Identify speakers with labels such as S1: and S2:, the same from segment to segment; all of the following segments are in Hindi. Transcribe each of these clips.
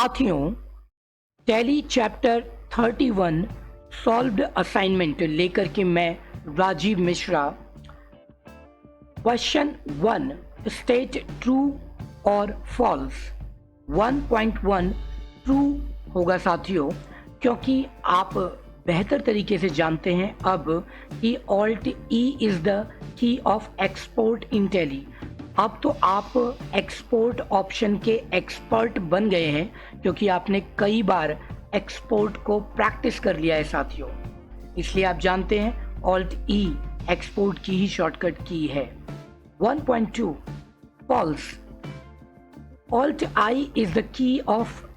S1: साथियों, टैली चैप्टर 31 सॉल्व्ड असाइनमेंट लेकर के मैं Rajeev Mishra question 1 state true और फॉल्स 1.1 ट्रू होगा साथियों, क्योंकि आप बेहतर तरीके से जानते हैं अब कि alt E is the key of export in tally. अब तो आप एक्सपोर्ट ऑप्शन के एक्सपर्ट बन गए हैं, क्योंकि आपने कई बार एक्सपोर्ट को प्रैक्टिस कर लिया है साथियों। इसलिए आप जानते हैं ऑल्ट ई एक्सपोर्ट की ही शॉर्टकट की है। 1.2 false alt I is the key of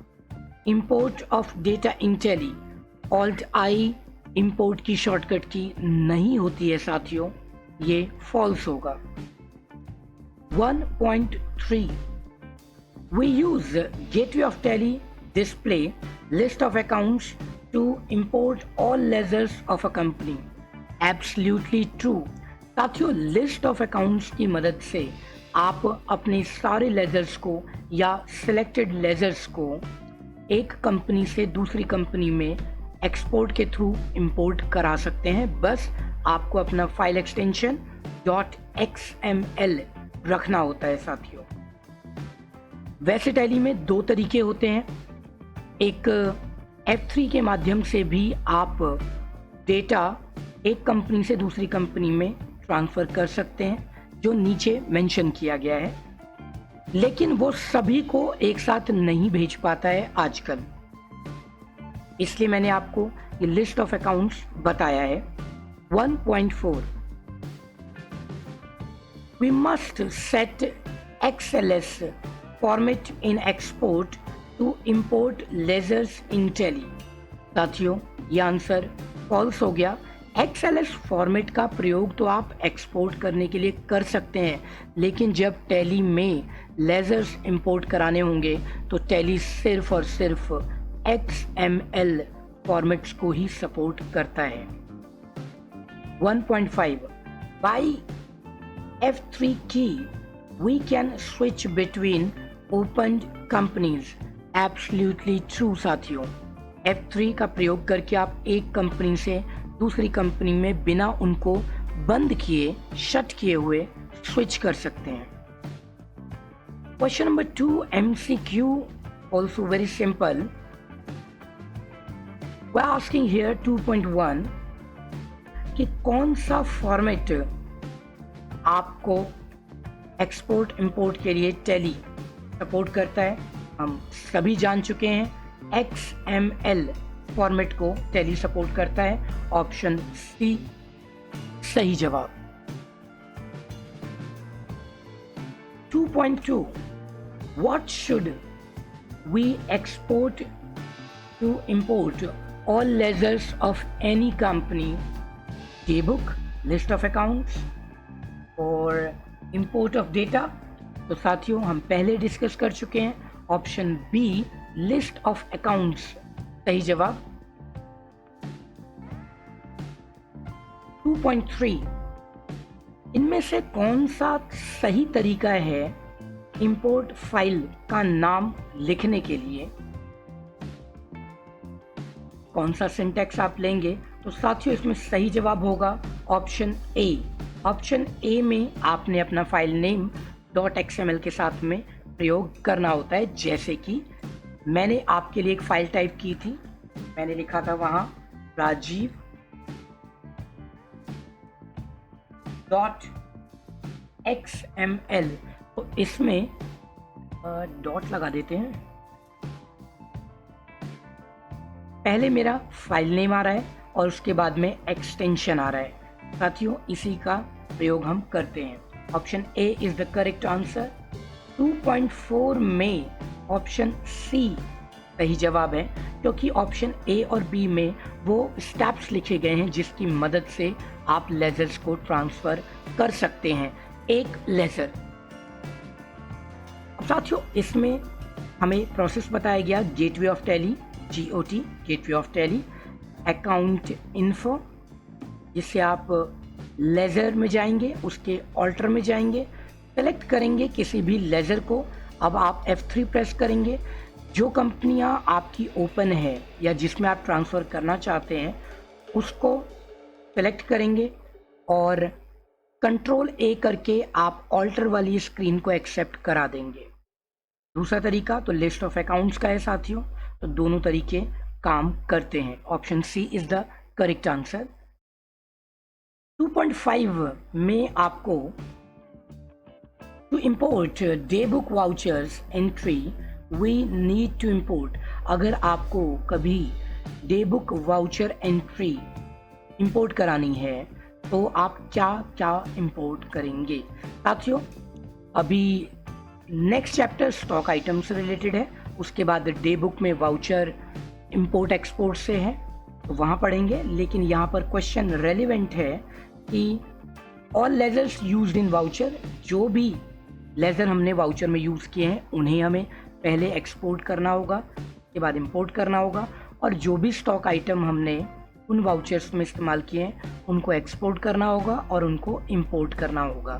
S1: import of data in Tally. Alt I import key shortcut की नहीं होती है साथियों, ये फॉल्स होगा। 1.3 We use Gateway of Tally display list of accounts to import all ledgers of a company. Absolutely true. साथियों, लिस्ट ऑफ अकाउंट्स की मदद से आप अपने सारे लेजर्स को या सिलेक्टेड लेजर्स को एक कंपनी से दूसरी कंपनी में एक्सपोर्ट के थ्रू इंपोर्ट करा सकते हैं। बस आपको अपना फाइल एक्सटेंशन .xml रखना होता है साथियों। वैसे टैली में दो तरीके होते हैं। एक F3 के माध्यम से भी आप डेटा एक कंपनी से दूसरी कंपनी में ट्रांसफ़र कर सकते हैं, जो नीचे मेंशन किया गया है, लेकिन वो सभी को एक साथ नहीं भेज पाता है आजकल। इसलिए मैंने आपको ये लिस्ट ऑफ अकाउंट्स बताया है। 1.4 We must set XLS format in export to import ledgers in Tally। साथियों, ये आंसर फॉल्स हो गया। XLS फॉर्मेट का प्रयोग तो आप एक्सपोर्ट करने के लिए कर सकते हैं, लेकिन जब टैली में लेजर्स इंपोर्ट कराने होंगे तो टैली सिर्फ और सिर्फ XML फॉर्मेट्स को ही सपोर्ट करता है। 1.5 by F3 key we can switch between opened companies। Absolutely true साथियों, F3 का प्रयोग करके आप एक कंपनी से दूसरी कंपनी में बिना उनको बंद किए शट किए हुए स्विच कर सकते हैं। Question number 2 MCQ also very simple। we're asking here 2.1 कि कौन सा फॉर्मेट आपको एक्सपोर्ट इंपोर्ट के लिए टैली सपोर्ट करता है। हम सभी जान चुके हैं XML फॉर्मेट को टैली सपोर्ट करता है। ऑप्शन सी सही जवाब। 2.2 What should we export to import all ledgers of any company? Daybook, list of accounts और इंपोर्ट ऑफ डेटा। तो साथियों, हम पहले डिस्कस कर चुके हैं। Option B list of accounts सही जवाब। 2.3 इनमें से कौन सा सही तरीका है इंपोर्ट फाइल का नाम लिखने के लिए? कौन सा सिंटैक्स आप लेंगे? तो साथियों, इसमें सही जवाब होगा ऑप्शन ए। ऑप्शन ए में आपने अपना फाइल नेम .xml के साथ में प्रयोग करना होता है। जैसे कि मैंने आपके लिए एक फाइल टाइप की थी, मैंने लिखा था वहाँ राजीव .xml। तो इसमें डॉट लगा देते हैं। पहले मेरा फाइल नेम आ रहा है और उसके बाद में एक्सटेंशन आ रहा है। साथियों, इसी का प्रयोग हम करते हैं। Option A is the correct answer. 2.4 में ऑप्शन सी सही जवाब है, क्योंकि ऑप्शन ए और बी में वो स्टेप्स लिखे गए हैं जिसकी मदद से आप लेजर्स को ट्रांसफर कर सकते हैं एक लेजर। अब साथियों, इसमें हमें प्रोसेस बताया गया gateway of tally, GOT gateway of tally, account info, जिससे आप लेजर में जाएंगे, उसके ऑल्टर में जाएंगे, सेलेक्ट करेंगे किसी भी लेजर को। अब आप F3 प्रेस करेंगे, जो कंपनियां आपकी ओपन है या जिसमें आप ट्रांसफ़र करना चाहते हैं उसको सेलेक्ट करेंगे और कंट्रोल ए करके आप ऑल्टर वाली स्क्रीन को एक्सेप्ट करा देंगे। दूसरा तरीका तो लिस्ट ऑफ अकाउंट्स का है साथियों, तो दोनों तरीके काम करते हैं। Option C is the correct answer. 2.5 में आपको to import day book vouchers entry we need to import, अगर आपको कभी day book voucher entry import करानी है तो आप क्या क्या इम्पोर्ट करेंगे। साथियों अभी नेक्स्ट चैप्टर स्टॉक आइटम से रिलेटेड है, उसके बाद डे बुक में वाउचर इंपोर्ट एक्सपोर्ट से है तो वहाँ पढ़ेंगे। लेकिन यहाँ पर क्वेश्चन रेलिवेंट है कि all ledgers used in voucher, जो भी लेजर हमने वाउचर में यूज़ किए हैं उन्हें हमें पहले एक्सपोर्ट करना होगा, उसके बाद इंपोर्ट करना होगा, और जो भी स्टॉक आइटम हमने उन वाउचर्स में इस्तेमाल किए हैं उनको एक्सपोर्ट करना होगा और उनको इंपोर्ट करना होगा।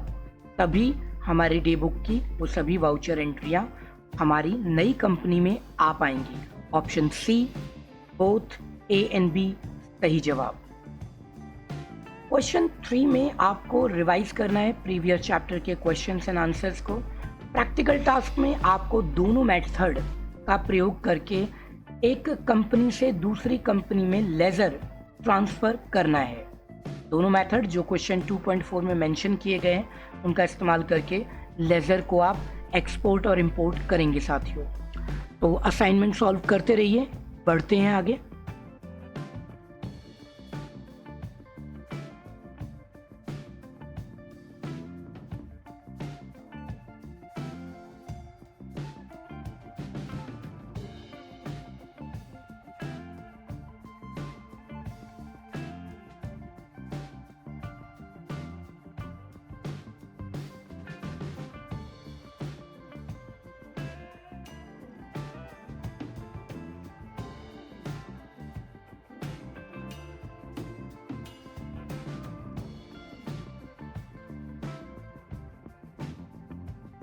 S1: तभी हमारी डे बुक की वो सभी वाउचर एंट्रियां हमारी नई कंपनी में आ पाएंगी। Option C both A and B सही जवाब। क्वेश्चन 3 में आपको रिवाइज करना है प्रीवियस चैप्टर के क्वेश्चंस एंड आंसर्स को। प्रैक्टिकल टास्क में आपको दोनों मेथड का प्रयोग करके एक कंपनी से दूसरी कंपनी में लेजर ट्रांसफ़र करना है। दोनों मेथड जो क्वेश्चन 2.4 में मेंशन किए गए हैं उनका इस्तेमाल करके लेजर को आप एक्सपोर्ट और इंपोर्ट करेंगे साथियों। तो असाइनमेंट सॉल्व करते रहिए, बढ़ते हैं आगे।